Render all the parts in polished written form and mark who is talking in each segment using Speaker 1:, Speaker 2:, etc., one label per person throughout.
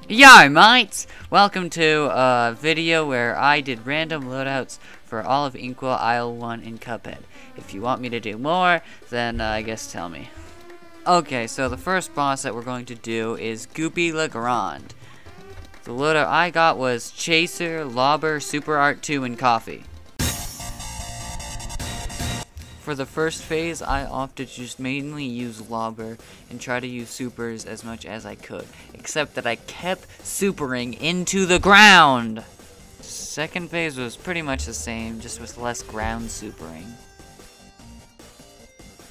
Speaker 1: Yo mates! Welcome to a video where I did random loadouts for all of Inkwell Isle 1 in Cuphead. If you want me to do more, then I guess tell me. Okay, so the first boss that we're going to do is Goopy Legrand. The loadout I got was Chaser, Lobber, Super Art 2, and Coffee. For the first phase, I opted to just mainly use Lobber and try to use supers as much as I could, except that I kept supering into the ground! Second phase was pretty much the same, just with less ground supering.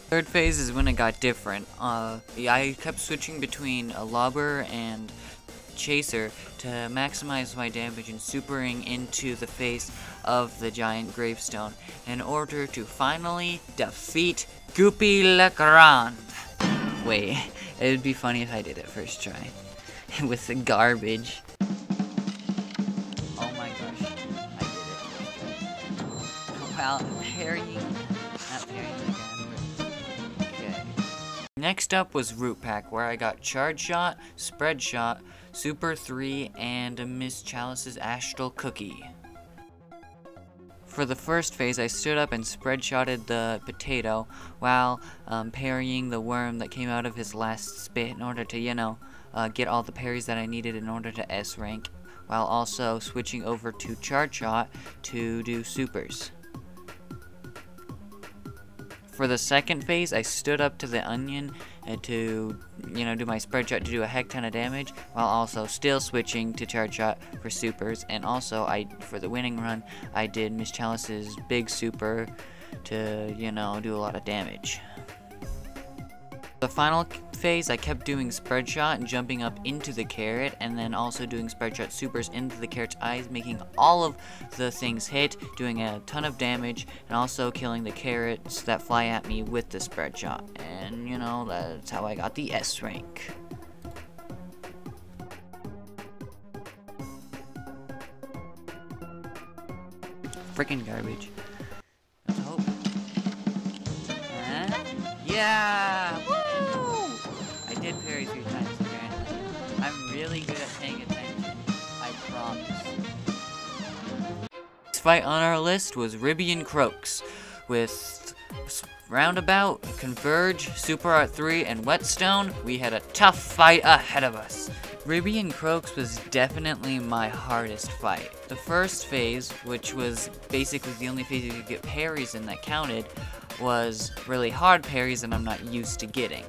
Speaker 1: Third phase is when it got different. I kept switching between a Lobber and Chaser to maximize my damage and supering into the face of the giant gravestone in order to finally defeat Goopy Legrand. Wait, it would be funny if I did it first try with the garbage. Oh my gosh, I did it. Well, not parrying again. Okay. Next up was Root Pack, where I got Charge Shot, Spread Shot, Super 3, and Miss Chalice's Astral Cookie. For the first phase, I stood up and spread-shotted the potato while parrying the worm that came out of his last spit in order to, get all the parries that I needed in order to S rank, while also switching over to Charge Shot to do supers. For the second phase, I stood up to the onion to, do my spread shot to do a heck ton of damage, while also still switching to charge shot for supers. And also, for the winning run, I did Miss Chalice's big super to, do a lot of damage. The final phase, I kept doing spread shot and jumping up into the carrot, and then also doing spread shot supers into the carrot's eyes, making all of the things hit, doing a ton of damage, and also killing the carrots that fly at me with the spread shot. And that's how I got the S rank. Freaking garbage. Let's hope. Yeah! I did parry 3 times apparently. I'm really good at paying attention, I promise. This fight on our list was Ribby and Croaks, with Roundabout, Converge, Super Art 3, and Whetstone. We had a tough fight ahead of us. Ribby and Croaks was definitely my hardest fight. The first phase, which was basically the only phase you could get parries in that counted, was really hard parries that I'm not used to getting.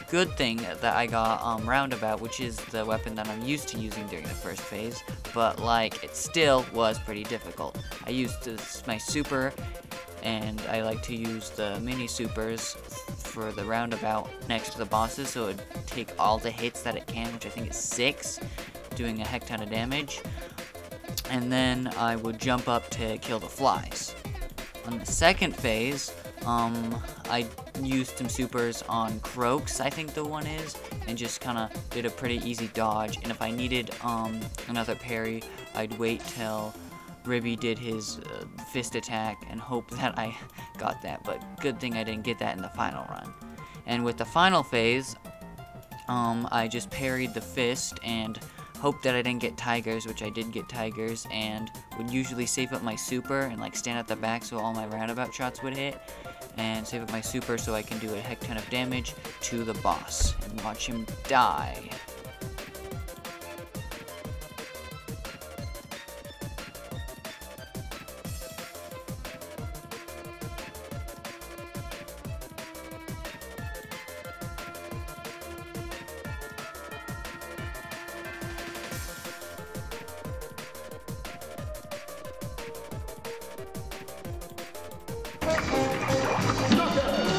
Speaker 1: Good thing that I got Roundabout, which is the weapon that I'm used to using during the first phase, but it still was pretty difficult. I used my super, and I like to use the mini supers for the Roundabout next to the bosses, so it would take all the hits that it can, which I think is 6, doing a heck ton of damage. And then I would jump up to kill the flies. On the second phase, I used some supers on Croaks, I think the one is, and just kind of did a pretty easy dodge. And if I needed another parry, I'd wait till Ribby did his fist attack and hope that I got that, but good thing I didn't get that in the final run. And with the final phase, I just parried the fist and hoped that I didn't get tigers, which I did get tigers, and would usually save up my super and stand at the back so all my roundabout shots would hit, and save up my super so I can do a heck ton of damage to the boss and watch him die.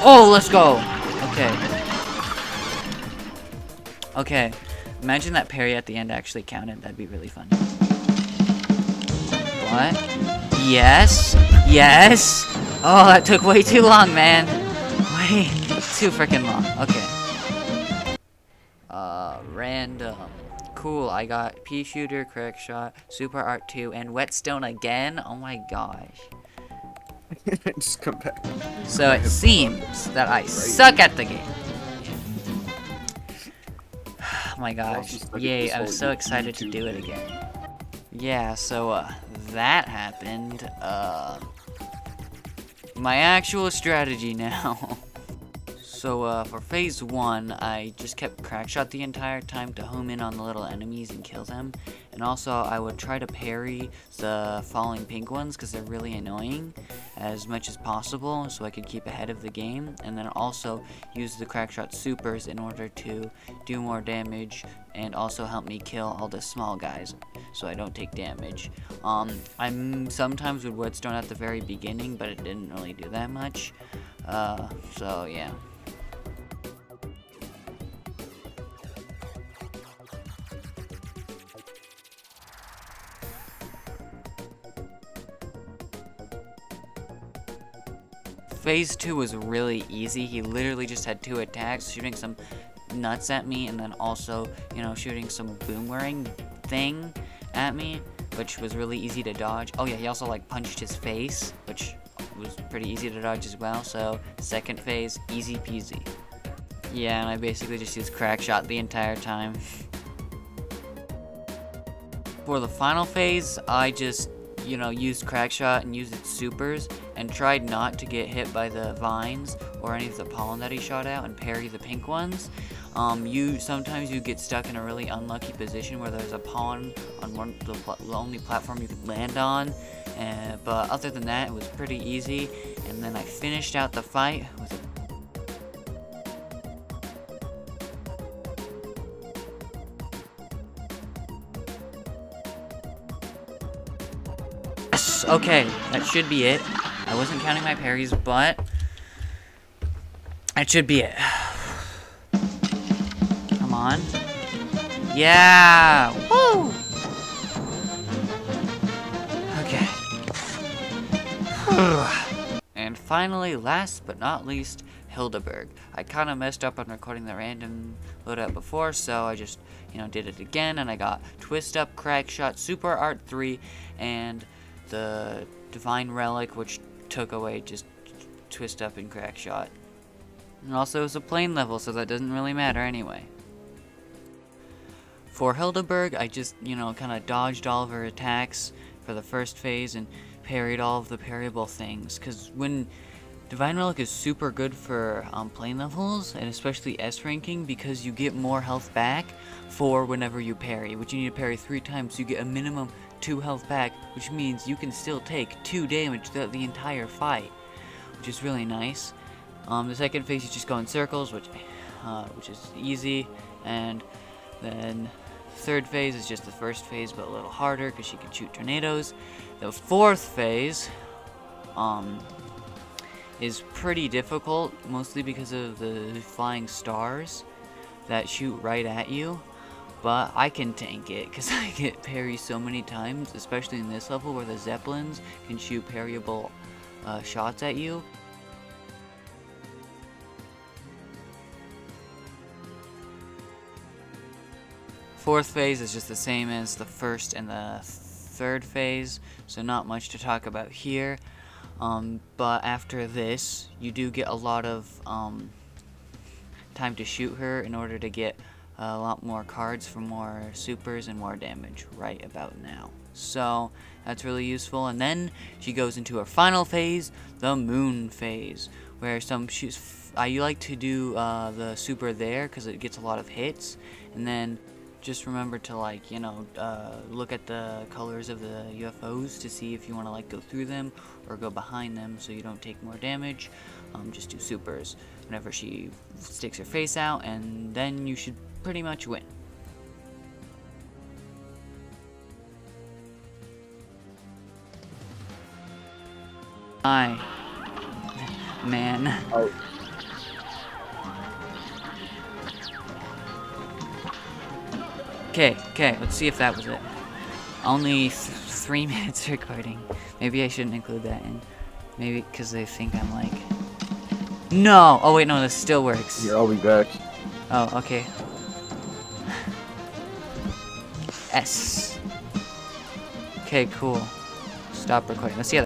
Speaker 1: Oh, let's go! Okay, imagine that parry at the end actually counted. That'd be really fun. What? Yes? Yes? Oh, that took way too long, man. Way too freaking long. Okay. Random. Cool, I got Pea Shooter, Crack Shot, Super Art 2, and Whetstone again? Oh my gosh.
Speaker 2: Just come back.
Speaker 1: So it seems that I suck at the game. my gosh. Yay, I'm so excited to do it again. Yeah, so, that happened. My actual strategy now. So, for phase 1, I just kept crackshot the entire time to home in on the little enemies and kill them. And also, I would try to parry the falling pink ones because they're really annoying as much as possible so I could keep ahead of the game. And then also use the crackshot supers in order to do more damage and also help me kill all the small guys so I don't take damage. I'm sometimes with whetstone at the very beginning, but it didn't really do that much. So yeah. Phase 2 was really easy. He literally just had 2 attacks, shooting some nuts at me, and then also, you know, shooting some boomerang thing at me, which was really easy to dodge. Oh yeah, he also like punched his face, which was pretty easy to dodge as well. So second phase, easy peasy. Yeah, and I basically just used crackshot the entire time. For the final phase, I just, you know, used crackshot and used its supers and tried not to get hit by the vines or any of the pollen that he shot out and parry the pink ones. Sometimes you get stuck in a really unlucky position where there's a pollen on the only platform you can land on. But other than that, it was pretty easy. And then I finished out the fight with a okay, that should be it. I wasn't counting my parries, but that should be it. Come on. Yeah! Woo! Okay. And finally, last but not least, Hildeberg. I kind of messed up on recording the random loadout before, so I just, you know, did it again, and I got Twist Up, Crackshot, Super Art 3, and the Divine Relic, which took away just Twist Up and Crackshot. And also it was a plain level, so that doesn't really matter anyway. For Hildeberg, I just, you know, kind of dodged all of her attacks for the first phase and parried all of the parryable things. Because when Divine Relic is super good for plain levels, and especially S ranking, because you get more health back for whenever you parry, which you need to parry 3 times, so you get a minimum 2 health back, which means you can still take 2 damage throughout the entire fight, which is really nice. The second phase you just go in circles, which is easy, and then third phase is just the first phase but a little harder because she can shoot tornadoes. The fourth phase is pretty difficult, mostly because of the flying stars that shoot right at you. But I can tank it because I get parried so many times, especially in this level where the Zeppelins can shoot parryable shots at you. Fourth phase is just the same as the first and the third phase, so not much to talk about here. But after this, you do get a lot of time to shoot her in order to get a lot more cards for more supers and more damage right about now. So that's really useful. And then she goes into her final phase, the moon phase, where I like to do the super there because it gets a lot of hits. And then just remember to, like, you know, look at the colors of the UFOs to see if you want to, like, go through them or go behind them so you don't take more damage. Just do supers whenever she sticks her face out, and then you should pretty much win. Hi, man.
Speaker 2: Oh.
Speaker 1: Okay, let's see if that was it. Only 3 minutes recording. Maybe I shouldn't include that in. Maybe because they think I'm like... No! Oh wait, no, this still works.
Speaker 2: Yeah, I'll be back.
Speaker 1: Oh, okay. S. Okay, cool. Stop recording. Let's see how.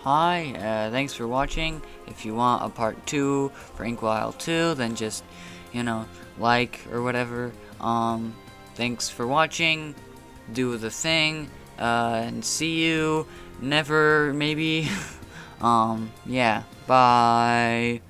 Speaker 1: Hi, thanks for watching. If you want a part 2 for Inkwell 2, then just, you know, like or whatever. Thanks for watching. Do the thing. And see you never, maybe. Yeah. Bye.